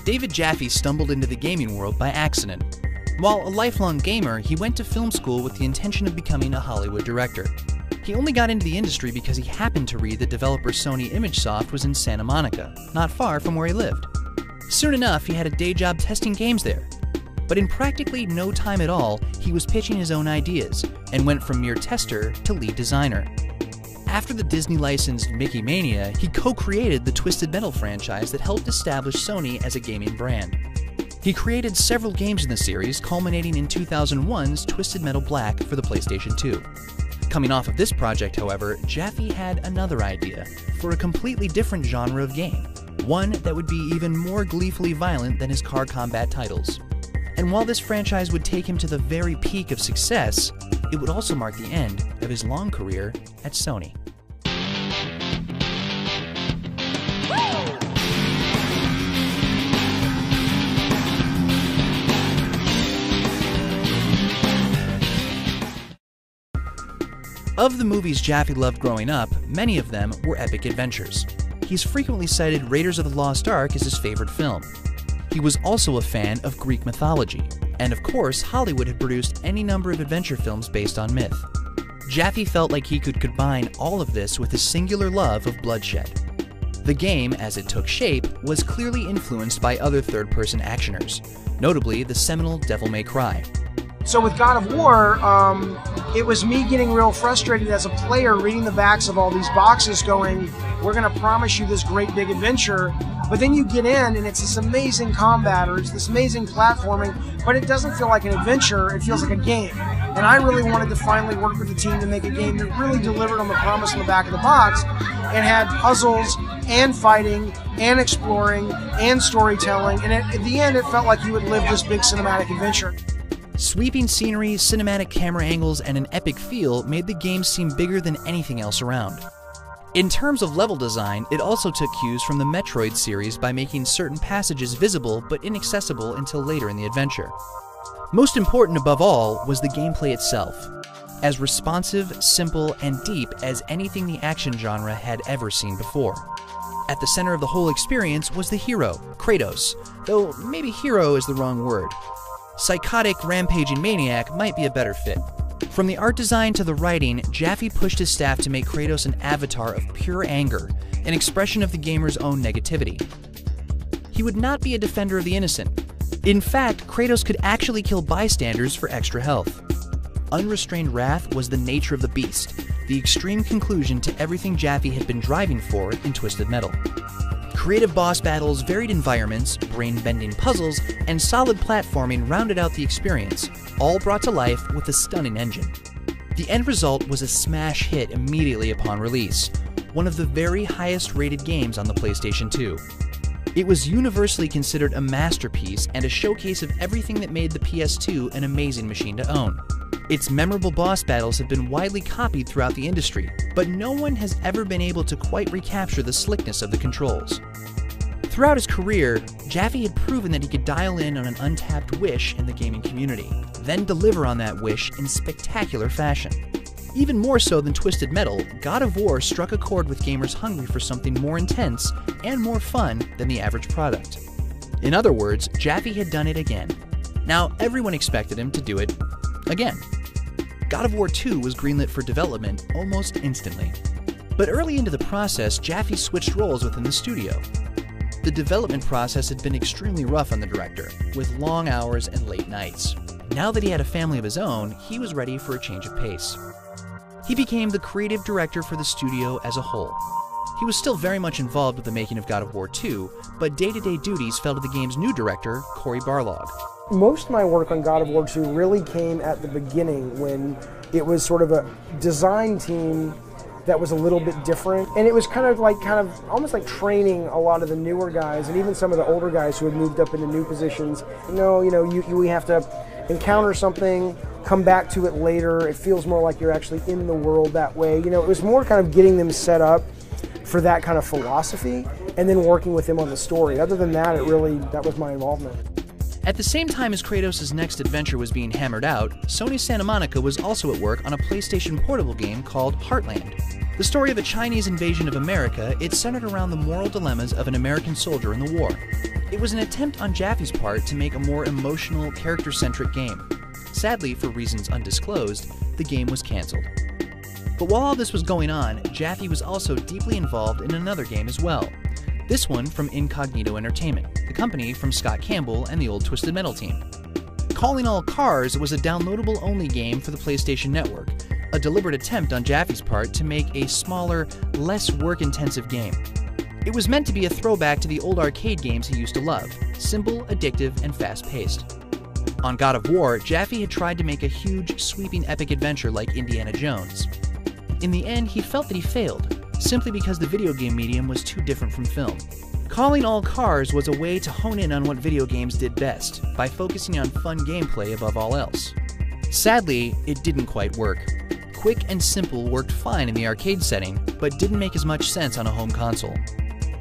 David Jaffe stumbled into the gaming world by accident. While a lifelong gamer, he went to film school with the intention of becoming a Hollywood director. He only got into the industry because he happened to read that developer Sony ImageSoft was in Santa Monica, not far from where he lived. Soon enough, he had a day job testing games there. But in practically no time at all, he was pitching his own ideas, and went from mere tester to lead designer. After the Disney-licensed Mickey Mania, he co-created the Twisted Metal franchise that helped establish Sony as a gaming brand. He created several games in the series, culminating in 2001's Twisted Metal Black for the PlayStation 2. Coming off of this project, however, Jaffe had another idea for a completely different genre of game, one that would be even more gleefully violent than his car combat titles. And while this franchise would take him to the very peak of success, it would also mark the end of his long career at Sony. Of the movies Jaffe loved growing up, many of them were epic adventures. He's frequently cited Raiders of the Lost Ark as his favorite film. He was also a fan of Greek mythology, and of course, Hollywood had produced any number of adventure films based on myth. Jaffe felt like he could combine all of this with his singular love of bloodshed. The game, as it took shape, was clearly influenced by other third-person actioners, notably the seminal Devil May Cry. So with God of War, it was me getting real frustrated as a player reading the backs of all these boxes going, we're going to promise you this great big adventure, but then you get in and it's this amazing combat or it's this amazing platforming, but it doesn't feel like an adventure, it feels like a game. And I really wanted to finally work with the team to make a game that really delivered on the promise on the back of the box and had puzzles and fighting and exploring and storytelling, and at the end it felt like you would live this big cinematic adventure. Sweeping scenery, cinematic camera angles, and an epic feel made the game seem bigger than anything else around. In terms of level design, it also took cues from the Metroid series by making certain passages visible but inaccessible until later in the adventure. Most important above all was the gameplay itself, as responsive, simple, and deep as anything the action genre had ever seen before. At the center of the whole experience was the hero, Kratos, though maybe hero is the wrong word. Psychotic, rampaging maniac might be a better fit. From the art design to the writing, Jaffe pushed his staff to make Kratos an avatar of pure anger, an expression of the gamer's own negativity. He would not be a defender of the innocent. In fact, Kratos could actually kill bystanders for extra health. Unrestrained wrath was the nature of the beast, the extreme conclusion to everything Jaffe had been driving for in Twisted Metal. Creative boss battles, varied environments, brain-bending puzzles, and solid platforming rounded out the experience, all brought to life with a stunning engine. The end result was a smash hit immediately upon release, one of the very highest-rated games on the PlayStation 2. It was universally considered a masterpiece and a showcase of everything that made the PS2 an amazing machine to own. Its memorable boss battles have been widely copied throughout the industry, but no one has ever been able to quite recapture the slickness of the controls. Throughout his career, Jaffe had proven that he could dial in on an untapped wish in the gaming community, then deliver on that wish in spectacular fashion. Even more so than Twisted Metal, God of War struck a chord with gamers hungry for something more intense and more fun than the average product. In other words, Jaffe had done it again. Now, everyone expected him to do it again. God of War 2 was greenlit for development almost instantly. But early into the process, Jaffe switched roles within the studio. The development process had been extremely rough on the director, with long hours and late nights. Now that he had a family of his own, he was ready for a change of pace. He became the creative director for the studio as a whole. He was still very much involved with the making of God of War 2, but day-to-day duties fell to the game's new director, Cory Barlog. Most of my work on God of War 2 really came at the beginning when it was sort of a design team that was a little bit different, and it was kind of almost like training a lot of the newer guys and even some of the older guys who had moved up into new positions. We have to encounter something, come back to it later. It feels more like you're actually in the world that way. It was more kind of getting them set up for that kind of philosophy and then working with them on the story. Other than that, that was my involvement. At the same time as Kratos' next adventure was being hammered out, Sony Santa Monica was also at work on a PlayStation portable game called Heartland. The story of a Chinese invasion of America, it's centered around the moral dilemmas of an American soldier in the war. It was an attempt on Jaffe's part to make a more emotional, character-centric game. Sadly, for reasons undisclosed, the game was cancelled. But while all this was going on, Jaffe was also deeply involved in another game as well. This one from Incognito Entertainment, the company from Scott Campbell and the old Twisted Metal team. Calling All Cars was a downloadable-only game for the PlayStation Network, a deliberate attempt on Jaffe's part to make a smaller, less work-intensive game. It was meant to be a throwback to the old arcade games he used to love, simple, addictive, and fast-paced. On God of War, Jaffe had tried to make a huge, sweeping epic adventure like Indiana Jones. In the end, he felt that he failed, simply because the video game medium was too different from film. Calling All Cars was a way to hone in on what video games did best, by focusing on fun gameplay above all else. Sadly, it didn't quite work. Quick and simple worked fine in the arcade setting, but didn't make as much sense on a home console.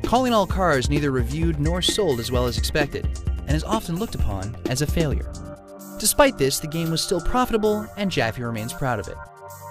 Calling All Cars neither reviewed nor sold as well as expected, and is often looked upon as a failure. Despite this, the game was still profitable, and Jaffe remains proud of it.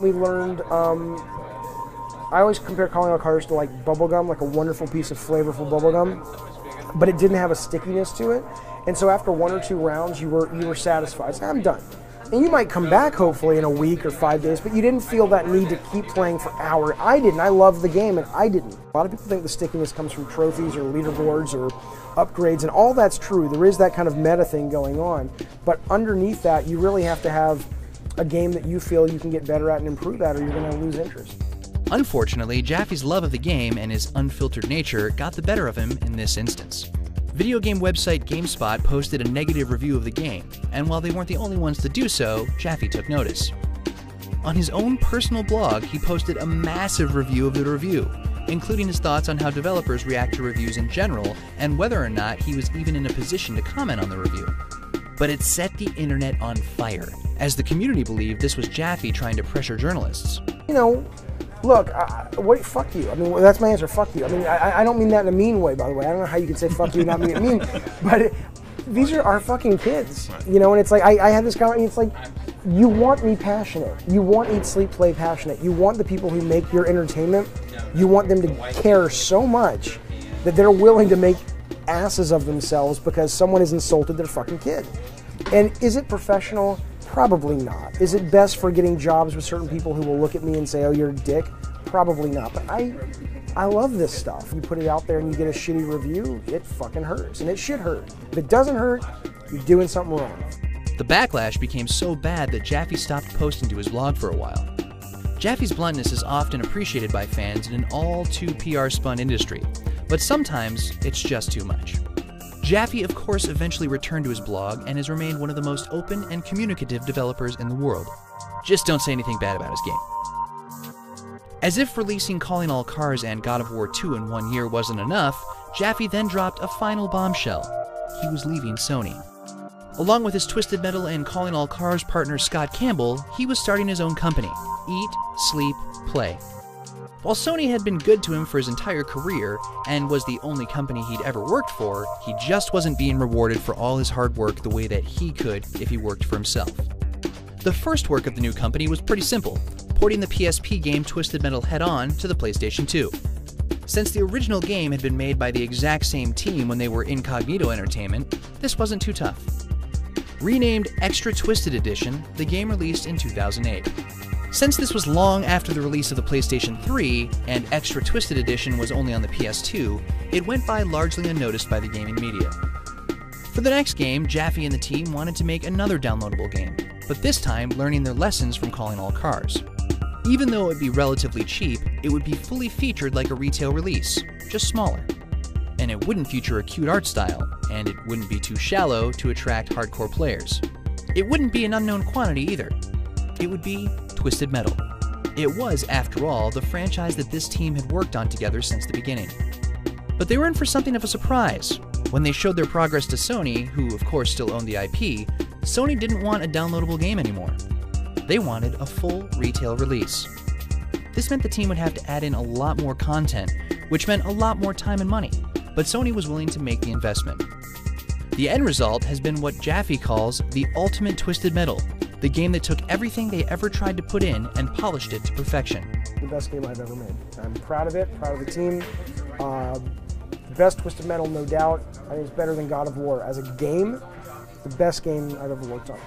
We learned, I always compare Calling All Cars to like bubblegum, like a wonderful piece of flavorful bubblegum, but it didn't have a stickiness to it. And so after 1 or 2 rounds, you were satisfied. So I'm done. And you might come back hopefully in a week or 5 days, but you didn't feel that need to keep playing for hours. I didn't. I loved the game, and I didn't. A lot of people think the stickiness comes from trophies or leaderboards or upgrades, and all that's true. There is that kind of meta thing going on, but underneath that, you really have to have a game that you feel you can get better at and improve at, or you're going to lose interest. Unfortunately, Jaffe's love of the game and his unfiltered nature got the better of him in this instance. Video game website GameSpot posted a negative review of the game, and while they weren't the only ones to do so, Jaffe took notice. On his own personal blog, he posted a massive review of the review, including his thoughts on how developers react to reviews in general, and whether or not he was even in a position to comment on the review. But it set the internet on fire, as the community believed this was Jaffe trying to pressure journalists. You know, look, fuck you. I mean, that's my answer, fuck you. I mean, I don't mean that in a mean way, by the way. I don't know how you can say fuck you and not mean it mean, but these are our fucking kids, you know, and it's like, I had this comment, it's like, you want me passionate. You want Eat, Sleep, Play passionate. You want the people who make your entertainment, you want them to care so much that they're willing to make asses of themselves because someone has insulted their fucking kid. And is it professional? Probably not. Is it best for getting jobs with certain people who will look at me and say, oh, you're a dick? Probably not. But I love this stuff. You put it out there and you get a shitty review, it fucking hurts. And it should hurt. If it doesn't hurt, you're doing something wrong. The backlash became so bad that Jaffe stopped posting to his blog for a while. Jaffe's bluntness is often appreciated by fans in an all-too PR-spun industry, but sometimes it's just too much. Jaffe, of course, eventually returned to his blog and has remained one of the most open and communicative developers in the world. Just don't say anything bad about his game. As if releasing Calling All Cars and God of War 2 in 1 year wasn't enough, Jaffe then dropped a final bombshell. He was leaving Sony. Along with his Twisted Metal and Calling All Cars partner Scott Campbell, he was starting his own company, Eat, Sleep, Play. While Sony had been good to him for his entire career, and was the only company he'd ever worked for, he just wasn't being rewarded for all his hard work the way that he could if he worked for himself. The first work of the new company was pretty simple, porting the PSP game Twisted Metal head-on to the PlayStation 2. Since the original game had been made by the exact same team when they were Incognito Entertainment, this wasn't too tough. Renamed Extra Twisted Edition, the game released in 2008. Since this was long after the release of the PlayStation 3, and Extra Twisted Edition was only on the PS2, it went by largely unnoticed by the gaming media. For the next game, Jaffe and the team wanted to make another downloadable game, but this time learning their lessons from Calling All Cars. Even though it would be relatively cheap, it would be fully featured like a retail release, just smaller. And it wouldn't feature a cute art style, and it wouldn't be too shallow to attract hardcore players. It wouldn't be an unknown quantity either. It would be Twisted Metal. It was, after all, the franchise that this team had worked on together since the beginning. But they were in for something of a surprise. When they showed their progress to Sony, who of course still owned the IP, Sony didn't want a downloadable game anymore. They wanted a full retail release. This meant the team would have to add in a lot more content, which meant a lot more time and money, but Sony was willing to make the investment. The end result has been what Jaffe calls the ultimate Twisted Metal, the game that took everything they ever tried to put in and polished it to perfection. The best game I've ever made. I'm proud of it, proud of the team. The best Twisted Metal, no doubt. I think it's better than God of War. As a game, the best game I've ever worked on.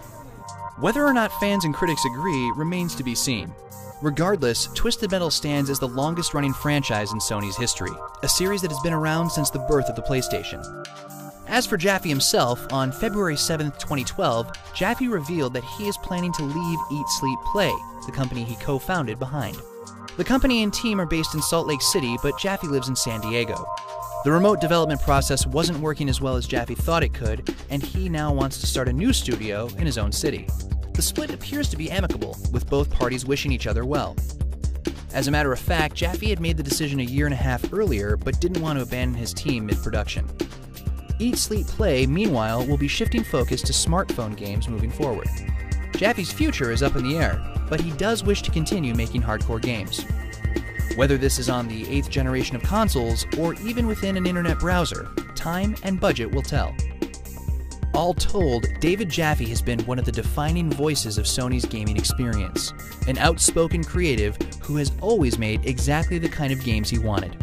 Whether or not fans and critics agree remains to be seen. Regardless, Twisted Metal stands as the longest-running franchise in Sony's history, a series that has been around since the birth of the PlayStation. As for Jaffe himself, on February 7, 2012, Jaffe revealed that he is planning to leave Eat, Sleep, Play, the company he co-founded, behind. The company and team are based in Salt Lake City, but Jaffe lives in San Diego. The remote development process wasn't working as well as Jaffe thought it could, and he now wants to start a new studio in his own city. The split appears to be amicable, with both parties wishing each other well. As a matter of fact, Jaffe had made the decision a year and a half earlier, but didn't want to abandon his team mid-production. Eat, Sleep, Play, meanwhile, will be shifting focus to smartphone games moving forward. Jaffe's future is up in the air, but he does wish to continue making hardcore games. Whether this is on the 8th generation of consoles, or even within an internet browser, time and budget will tell. All told, David Jaffe has been one of the defining voices of Sony's gaming experience, an outspoken creative who has always made exactly the kind of games he wanted.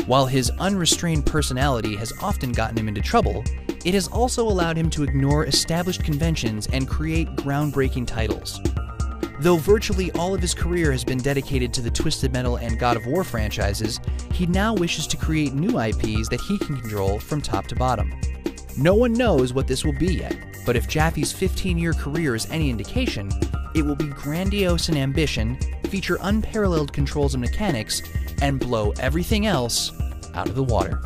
While his unrestrained personality has often gotten him into trouble, it has also allowed him to ignore established conventions and create groundbreaking titles. Though virtually all of his career has been dedicated to the Twisted Metal and God of War franchises, he now wishes to create new IPs that he can control from top to bottom. No one knows what this will be yet, but if Jaffe's 15-year career is any indication, it will be grandiose in ambition, feature unparalleled controls and mechanics, and blow everything else out of the water.